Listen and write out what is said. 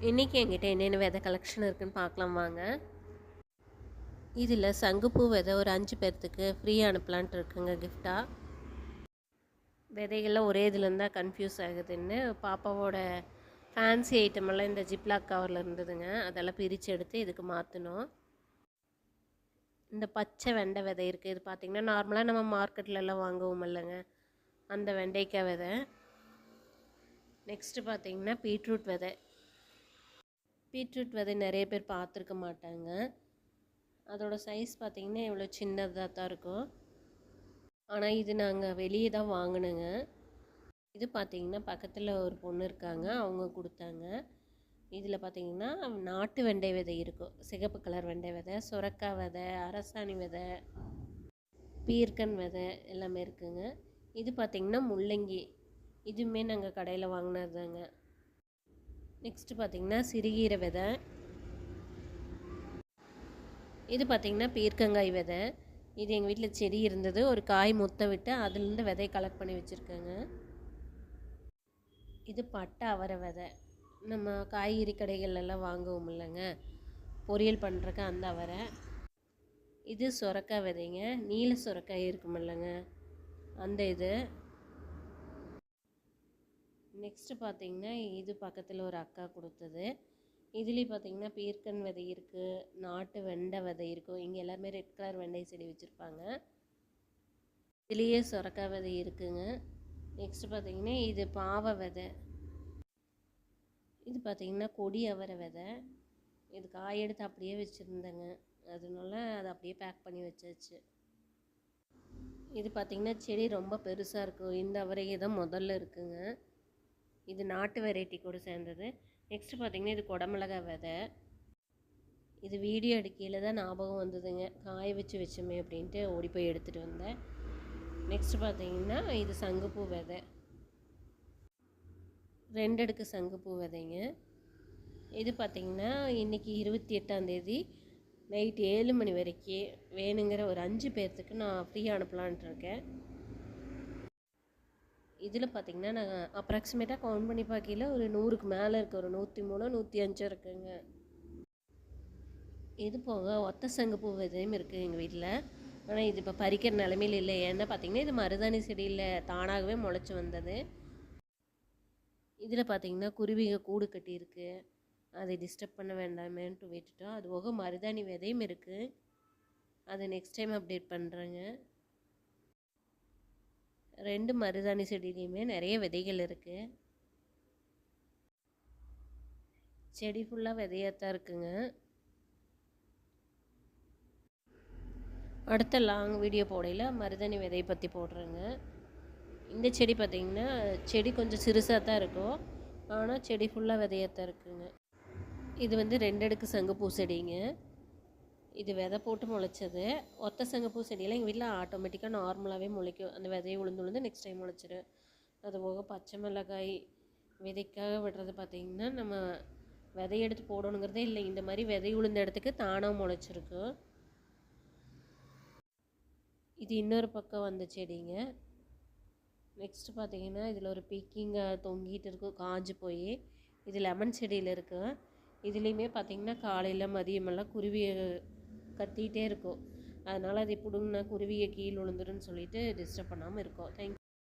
இன்றைக்கி என்கிட்ட என்னென்ன விதை கலெக்ஷன் இருக்குதுன்னு பார்க்கலாம் வாங்க. இதில் சங்குப்பூ விதை ஒரு 5 பேர்த்துக்கு ஃப்ரீயாக அனுப்பலான்ட்டு இருக்குங்க கிஃப்டாக. விதைகள்லாம் ஒரே இதில் இருந்தால் கன்ஃபியூஸ் ஆகுதுன்னு பாப்பாவோட ஃபேன்சி ஐட்டமெல்லாம் இந்த ஜிப்லாக் கவரில் இருந்ததுங்க. அதெல்லாம் பிரித்து எடுத்து இதுக்கு மாற்றணும். இந்த பச்சை வெண்டை விதை இருக்குது. இது பார்த்திங்கன்னா நார்மலாக நம்ம மார்க்கெட்லலாம் வாங்குவோம் இல்லைங்க, அந்த வெண்டைக்காய் விதை. நெக்ஸ்ட்டு பார்த்திங்கன்னா பீட்ரூட் விதை. பீட்ரூட் விதை நிறைய பேர் பார்த்துருக்க மாட்டாங்க. அதோட சைஸ் பார்த்திங்கன்னா இவ்வளோ சின்னதாக தான் இருக்கும். ஆனால் இது நாங்கள் வெளியே தான் வாங்கினோங்க. இது பார்த்திங்கன்னா பக்கத்தில் ஒரு பொண்ணு இருக்காங்க, அவங்க கொடுத்தாங்க. இதில் பார்த்திங்கன்னா நாட்டு வெண்டை விதை இருக்கும், சிகப்பு கலர் வெண்டை விதை, சுரக்காய் விதை, அரசாணி விதை, பீர்க்கன் விதை எல்லாமே இருக்குங்க. இது பார்த்திங்கன்னா முள்ளங்கி, இதுவுமே நாங்கள் கடையில் வாங்கினது தாங்க. நெக்ஸ்ட்டு பார்த்திங்கன்னா சிறுகீரை விதை. இது பார்த்திங்கன்னா பீர்க்கங்காய் விதை. இது எங்கள் வீட்டில் செடி இருந்தது, ஒரு காய் முத்த விட்டு அதுலேருந்து விதை கலெக்ட் பண்ணி வச்சுருக்கேங்க. இது பட்டை அவரை விதை. நம்ம காய்கறி கடைகள்லாம் வாங்குவோம் இல்லைங்க, பொரியல் பண்ணுறக்கு அந்த அவரை. இது சுரக்காய் விதைங்க, நீல சுரக்காய் இருக்கும் இல்லைங்க, அந்த இது. நெக்ஸ்ட்டு பார்த்திங்கன்னா இது பக்கத்தில் ஒரு அக்கா கொடுத்தது. இதுலேயும் பார்த்திங்கன்னா பீர்க்கன் விதை இருக்குது, நாட்டு வெண்டை விதை இருக்கும். இங்கே எல்லாருமே ரெட் கலர் வெண்டை செடி வச்சுருப்பாங்க. இதுலேயே சுரக்காய் விதை இருக்குங்க. நெக்ஸ்ட்டு பார்த்திங்கன்னா இது பாவை விதை. இது பார்த்திங்கன்னா கொடி அவரை விதை. இது காய் எடுத்து அப்படியே வச்சுருந்தேங்க, அதனால அதை அப்படியே பேக் பண்ணி வச்சாச்சு. இது பார்த்திங்கன்னா செடி ரொம்ப பெருசாக இருக்கும். இந்த அவரையே தான் முதல்ல இருக்குங்க. இது நாட்டு வெரைட்டி கூட சேர்ந்தது. நெக்ஸ்ட்டு பார்த்திங்கன்னா இது குடமிளகாய் விதை. இது வீடியோ எடுக்கையில் தான் ஞாபகம் வந்ததுங்க, காய வச்சு வச்சோமே அப்படின்ட்டு ஓடி போய் எடுத்துகிட்டு வந்தேன். நெக்ஸ்ட்டு பார்த்திங்கன்னா இது சங்குப்பூ விதை, 2 அடுக்கு சங்குப்பூ விதைங்க. இது பார்த்திங்கன்னா இன்றைக்கி 28ஆம் தேதி நைட் 7 மணி வரைக்கும் வேணுங்கிற ஒரு 5 பேர்த்துக்கு நான் ஃப்ரீயாக அனுப்பலான்ட்டு இருக்கேன். இதில் பார்த்திங்கன்னா நான் அப்ராக்சிமேட்டாக கவுண்ட் பண்ணி பார்க்கல ஒரு 100க்கு மேலே இருக்குது, ஒரு 103 105 இருக்குங்க. இது போக ஒத்த சங்குப்பூ விதையும் இருக்குது எங்கள் வீட்டில். ஆனால் இது இப்போ பறிக்கிற நிலமையில் இல்லை. ஏன்னா பார்த்திங்கன்னா இது மருதாணி செடியில் தானாகவே முளைச்சி வந்தது. இதில் பார்த்திங்கன்னா குருவிக கூடு கட்டியிருக்கு, அதை டிஸ்டர்ப் பண்ண வேண்டாமேன்ட்டு விட்டுட்டோம். அது போக மருதாணி விதையும் இருக்குது, அதை நெக்ஸ்ட் டைம் அப்டேட் பண்ணுறேங்க. 2 மருதாணி செடியிலையுமே நிறைய விதைகள் இருக்குது. செடி ஃபுல்லாக விதையாத்தான் இருக்குங்க. அடுத்த லாங் வீடியோ போடையில் மருதாணி விதையை பற்றி போடுறேங்க. இந்த செடி பார்த்திங்கன்னா செடி கொஞ்சம் சிறுசாக தான் இருக்கும், ஆனால் செடி ஃபுல்லாக விதையாத்தான் இருக்குங்க. இது வந்து 2 அடுக்கு சங்குப்பூ செடிங்க. இது விதை போட்டு முளைச்சது. ஒத்த சங்குப்பூ செடியெல்லாம் எங்கள் வீட்டில் ஆட்டோமேட்டிக்காக நார்மலாகவே முளைக்கும், அந்த விதையை உளுந்து நெக்ஸ்ட் டைம் முளைச்சிடும். அது போக பச்சை மிளகாய் விதைக்காக விடுறது பார்த்திங்கன்னா நம்ம விதையை எடுத்து போடணுங்கிறதே இல்லை, இந்த மாதிரி விதை உளுந்த இடத்துக்கு தானாக முளைச்சிருக்கு. இது இன்னொரு பக்கம் வந்த செடிங்க. நெக்ஸ்ட்டு பார்த்திங்கன்னா இதில் ஒரு பீக்கிங்காக தொங்கிட்டு இருக்கும், காஞ்சு போய். இது லெமன் செடியில் இருக்குது. இதுலேயுமே பார்த்திங்கன்னா காலையில் மதியமெல்லாம் குருவி கத்திகிட்டே இருக்கும், அதனால் அதை பிடுங்கினா குருவியை கீழே விழுந்துருன்னு சொல்லிட்டு டிஸ்டர்ப் பண்ணாமல் இருக்கும். தேங்க்யூ.